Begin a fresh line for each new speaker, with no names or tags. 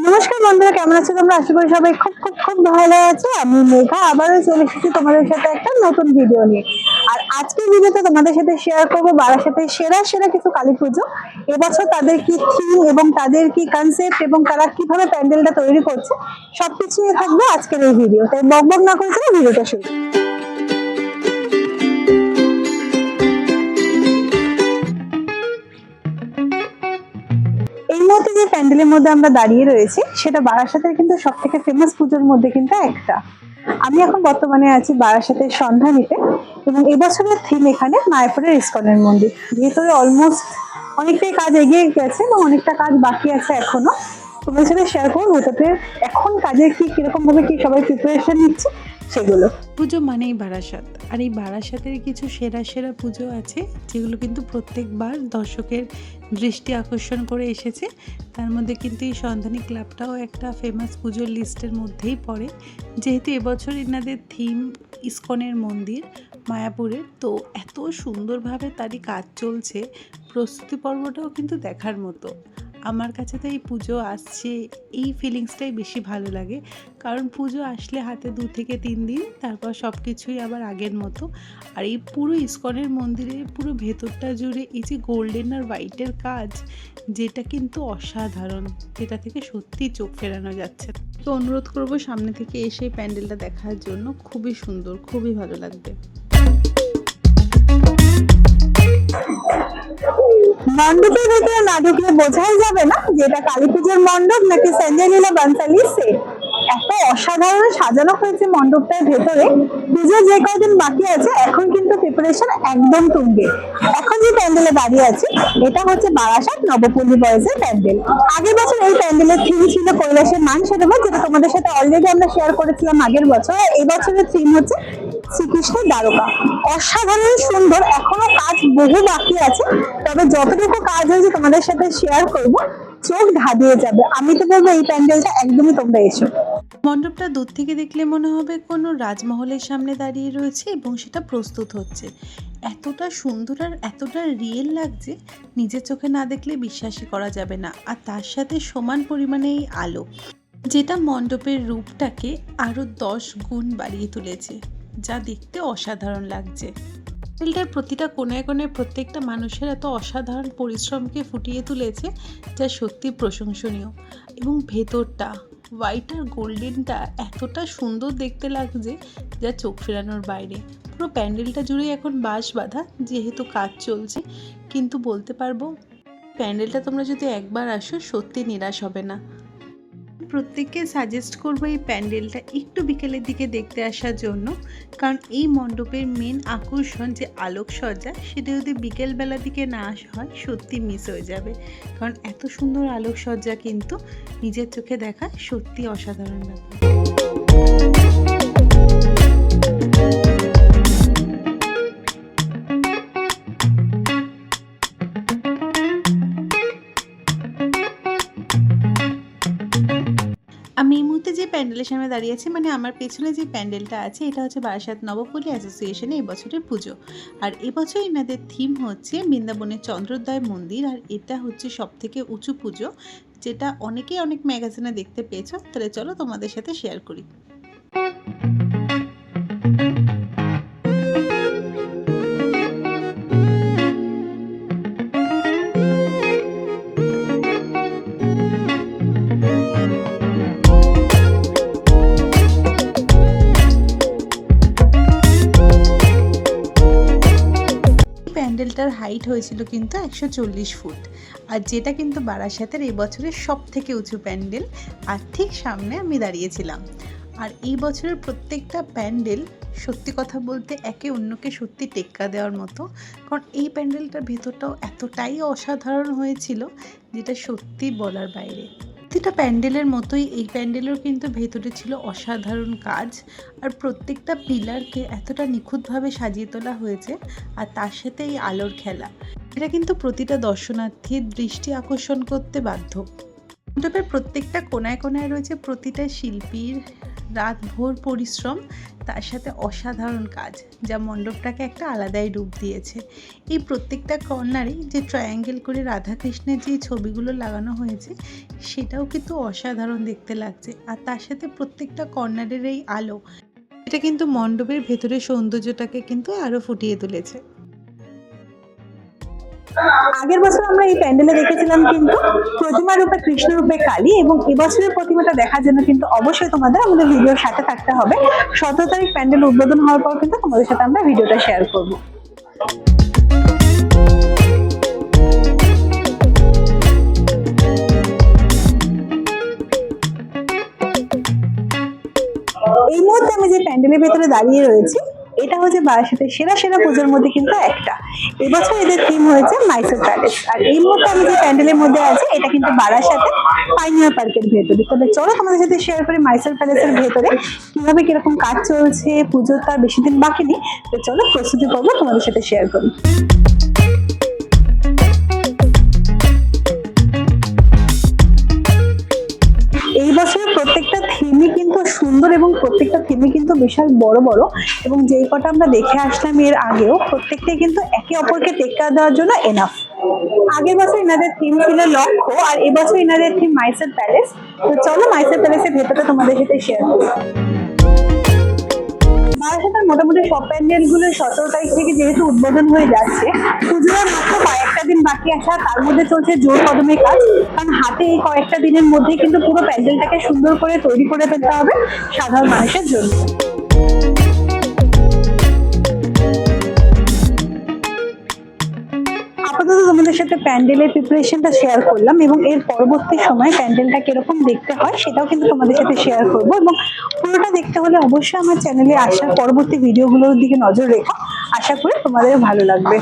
নমস্কার বন্ধুরা, কেমন আছো তোমরা? আশা করি সবাই খুব খুব খুব ভালো আছো। আমি মেঘা আবারও চলে এসেছি তোমাদের সাথে একটা নতুন ভিডিও নিয়ে। আর আজকের ভিডিওতে তোমাদের সাথে শেয়ার করবো বারাসাতের সেরা সেরা কিছু কালী পুজো। এবছর তাদের কি থিম এবং তাদের কি কনসেপ্ট এবং তারা কিভাবে প্যান্ডেলটা তৈরি করছে সবকিছু নিয়ে থাকবে আজকের এই ভিডিও। তাই বকবক না করে চলো ভিডিওটা শুরু। এই মুহূর্তে যে প্যান্ডেলের মধ্যে আমরা দাঁড়িয়ে রয়েছি সেটা বারাসাতের কিন্তু সব থেকে ফেমাস পুজোর মধ্যে কিন্তু একটা। আমি এখন বর্তমানে আছি বারাসাতের সন্ধানীতে এবং এবছরের থিম এখানে মায়াপুরের ইস্কনের মন্দির। ভেতরে অলমোস্ট অনেকটাই কাজ এগিয়ে গেছে এবং অনেকটা কাজ বাকি আছে এখনো। তোমাদের সাথে শেয়ার করবো ভেতরে এখন কাজের কিরকম ভাবে কি সবাই প্রিপারেশন নিচ্ছে সেগুলো।
পুজো মানেই বারাসাত, আর এই বারাসাতের কিছু সেরা সেরা পুজো আছে যেগুলো কিন্তু প্রত্যেকবার দর্শকের দৃষ্টি আকর্ষণ করে এসেছে। তার মধ্যে কিন্তু এই সন্ধানী ক্লাবটাও একটা ফেমাস পুজোর লিস্টের মধ্যেই পড়ে। যেহেতু এবছর এনাদের থিম ইস্কনের মন্দির মায়াপুরের, তো এত সুন্দরভাবে তারই কাজ চলছে, প্রস্তুতি পর্বটাও কিন্তু দেখার মতো। আমার কাছে তো এই পুজো আসছে এই ফিলিংসটাই বেশি ভালো লাগে, কারণ পুজো আসলে হাতে 2 থেকে 3 দিন, তারপর সব কিছুই আবার আগের মতো। আর এই পুরো ইস্কনের মন্দিরে পুরো ভেতরটা জুড়ে এই যে গোল্ডেন আর হোয়াইটের কাজ, যেটা কিন্তু অসাধারণ, যেটা থেকে সত্যি চোখ ফেরানো যাচ্ছে। তো অনুরোধ করবো সামনে থেকে এসে প্যান্ডেলটা দেখার জন্য, খুবই সুন্দর, খুবই ভালো লাগবে।
মণ্ডপের ভিতরে না ঢুকলে বোঝাই যাবে না যে এটা কালী পুজোর মণ্ডপ নাকি সঞ্জয় লীলা বানসালি সেট। এত অসাধারণ সাজানো হয়েছে মণ্ডপটার ভেতরে। পুজো যে কদিন বাকি আছে এখন কিন্তু প্রিপারেশন একদম তুঙ্গে। এখন যে প্যান্ডেলে দাঁড়িয়ে আছে এটা হচ্ছে বারাসাত নবপল্লী বয়েজের প্যান্ডেল। আগের বছর এই প্যান্ডেলের থিম ছিল কৈলাসের মান সেরবা, যেটা তোমাদের সাথে অলরেডি আমরা শেয়ার করেছিলাম আগের বছর। এই বছরের থিম হচ্ছে শ্রীকৃষ্ণের দ্বারকা। অসাধারণ সুন্দর, এখনো কাজ বহু বাকি আছে, তবে যতটুকু কাজ হয়েছে তোমাদের সাথে শেয়ার করব, চোখ ধাঁধিয়ে যাবে। আমি তো বলবো এই প্যান্ডেলটা একদমই তোমরা এসো।
মণ্ডপটা দূর থেকে দেখলে মনে হবে কোনো রাজমহলের সামনে দাঁড়িয়ে রয়েছে এবং সেটা প্রস্তুত হচ্ছে। এতটা সুন্দর আর এতটা রিয়েল লাগছে, নিজের চোখে না দেখলে বিশ্বাসই করা যাবে না। আর তার সাথে সমান পরিমাণে এই আলো, যেটা মণ্ডপের রূপটাকে আরও 10 গুণ বাড়িয়ে তুলেছে, যা দেখতে অসাধারণ লাগছে। প্যান্ডেলটার প্রতিটা কোণায় কোণায় প্রত্যেকটা মানুষের এত অসাধারণ পরিশ্রমকে ফুটিয়ে তুলেছে, যা সত্যি প্রশংসনীয়। এবং ভেতরটা হোয়াইট আর গোল্ডেনটা এতটা সুন্দর দেখতে লাগছে, যা চোখ ফেরানোর বাইরে। পুরো প্যান্ডেলটা জুড়ে এখন বাঁশ বাঁধা, যেহেতু কাজ চলছে, কিন্তু বলতে পারবো প্যান্ডেলটা তোমরা যদি একবার আসো সত্যি নিরাশ হবে না। প্রত্যেককে সাজেস্ট করবো এই প্যান্ডেলটা একটু বিকেলের দিকে দেখতে আসার জন্য, কারণ এই মণ্ডপের মেন আকর্ষণ যে আলোকসজ্জা, সেটা যদি বিকেলবেলার দিকে না আসা হয় সত্যি মিস হয়ে যাবে। কারণ এত সুন্দর আলোকসজ্জা কিন্তু নিজের চোখে দেখা সত্যি অসাধারণ ব্যাপার। আমি এই মুহূর্তে যে প্যান্ডেলের সামনে দাঁড়িয়ে আছি, মানে আমার পেছনে যে প্যান্ডেলটা আছে, এটা হচ্ছে বারাসাত নবপল্লী অ্যাসোসিয়েশনের এবছরের পুজো। আর এবছর এনাদের থিম হচ্ছে বৃন্দাবনের চন্দ্রোদয় মন্দির, আর এটা হচ্ছে সবথেকে উঁচু পুজো, যেটা অনেকেই অনেক ম্যাগাজিনে দেখতে পেয়েছো। তাহলে চলো তোমাদের সাথে শেয়ার করি। প্যান্ডেলটার হাইট হয়েছিল কিন্তু 140 ফুট, আর যেটা কিন্তু বারাসাতের এই বছরের সব থেকে উঁচু প্যান্ডেল। আর ঠিক সামনে আমি দাঁড়িয়েছিলাম। আর এই বছরের প্রত্যেকটা প্যান্ডেল সত্যি কথা বলতে একে অন্যকে সত্যি টেক্কা দেওয়ার মতো, কারণ এই প্যান্ডেলটার ভেতরটাও এতটাই অসাধারণ হয়েছিল, যেটা সত্যি বলার বাইরে। প্রতিটা প্যান্ডেলের মতোই এই প্যান্ডেলেও কিন্তু ভেতরে ছিল অসাধারণ কাজ, আর প্রত্যেকটা পিলারকে এতটা নিখুঁতভাবে সাজিয়ে তোলা হয়েছে, আর তার সাথে এই আলোর খেলা, এটা কিন্তু প্রতিটা দর্শনার্থীর দৃষ্টি আকর্ষণ করতে বাধ্য। মণ্ডপের প্রত্যেকটা কোনায় কোনায় রয়েছে প্রতিটা শিল্পীর রাতভর পরিশ্রম, তার সাথে অসাধারণ কাজ, যা মণ্ডপটাকে একটা আলাদাই রূপ দিয়েছে। এই প্রত্যেকটা কর্নারে যে ট্রায়াঙ্গেল করে রাধাকৃষ্ণের যে ছবিগুলো লাগানো হয়েছে সেটাও কিন্তু অসাধারণ দেখতে লাগছে। আর তার সাথে প্রত্যেকটা কর্নারের এই আলো, এটা কিন্তু মণ্ডপের ভেতরের সৌন্দর্যটাকে কিন্তু আরও ফুটিয়ে তুলেছে।
আগের বছর আমরা এই প্যান্ডেলে দেখেছিলাম কিন্তু প্রতিমা রূপে কৃষ্ণ রূপে কালী, এবং এবছরের প্রতিমাটা দেখার জন্য কিন্তু অবশ্যই তোমাদের আমাদের ভিডিওর সাথে থাকতে হবে। 17 তারিখ প্যান্ডেল উদ্বোধন হওয়ার পর কিন্তু তোমাদের সাথে আমরা ভিডিওটা শেয়ার করবো। এই মুহূর্তে আমি যে প্যান্ডেলের ভেতরে দাঁড়িয়ে রয়েছি, এটা হচ্ছে বারাসাতের সেরা সেরা পুজোর মধ্যে কিন্তু একটা। এবছর এদের থিম হয়েছে মাইসোর প্যালেস। আর এই মুহূর্তে আমি যে প্যান্ডেলের মধ্যে আছি এটা কিন্তু বারাসাতে পাইনিয়ার পার্কের ভেতরে। তবে চলো তোমাদের সাথে শেয়ার করি মাইসোর প্যালেসের ভেতরে কিভাবে কিরকম কাজ চলছে। পুজোর তার বেশি দিন বাকি নেই, তো চলো প্রস্তুতি পর্ব তোমাদের সাথে শেয়ার করি। এই বছরের প্রত্যেকটা থিমই কিন্তু সুন্দর এবং প্রত্যেকটা থিমই কিন্তু বিশাল বড় বড়, এবং যেই কটা আমরা দেখে আসলাম এর আগেও প্রত্যেকটাই কিন্তু একে অপরকে টেক্কা দেওয়ার জন্য এনাফ। আগের বছর এনাদের থিম ছিল লক্ষ্য, আর এবছর এনাদের থিম মাইসোর প্যালেস। তো চলো মাইসোর প্যালেসের ভেতরটা তোমাদের সাথে শেয়ার করি। বারাসাতের মোটামুটি সব প্যান্ডেল গুলো 17 তারিখ থেকে যেহেতু উদ্বোধন হয়ে যাচ্ছে, পুজোর মাত্র কয়েকটা দিন বাকি আছে, তার মধ্যে চলছে জোর কদমে কাজ। কারণ হাতে এই কয়েকটা দিনের মধ্যেই কিন্তু পুরো প্যান্ডেলটাকে সুন্দর করে তৈরি করে ফেলতে হবে সাধারণ মানুষের জন্য। আপাতত তোমাদের সাথে প্যান্ডেলের প্রিপারেশনটা শেয়ার করলাম, এবং এর পরবর্তী সময় প্যান্ডেলটা কিরকম দেখতে হয় সেটাও কিন্তু তোমাদের সাথে শেয়ার করবো। এবং পুরোটা দেখতে হলে অবশ্যই আমার চ্যানেলে আসার পরবর্তী ভিডিওগুলোর দিকে নজর রেখো। আশা করি তোমাদের ভালো লাগবে।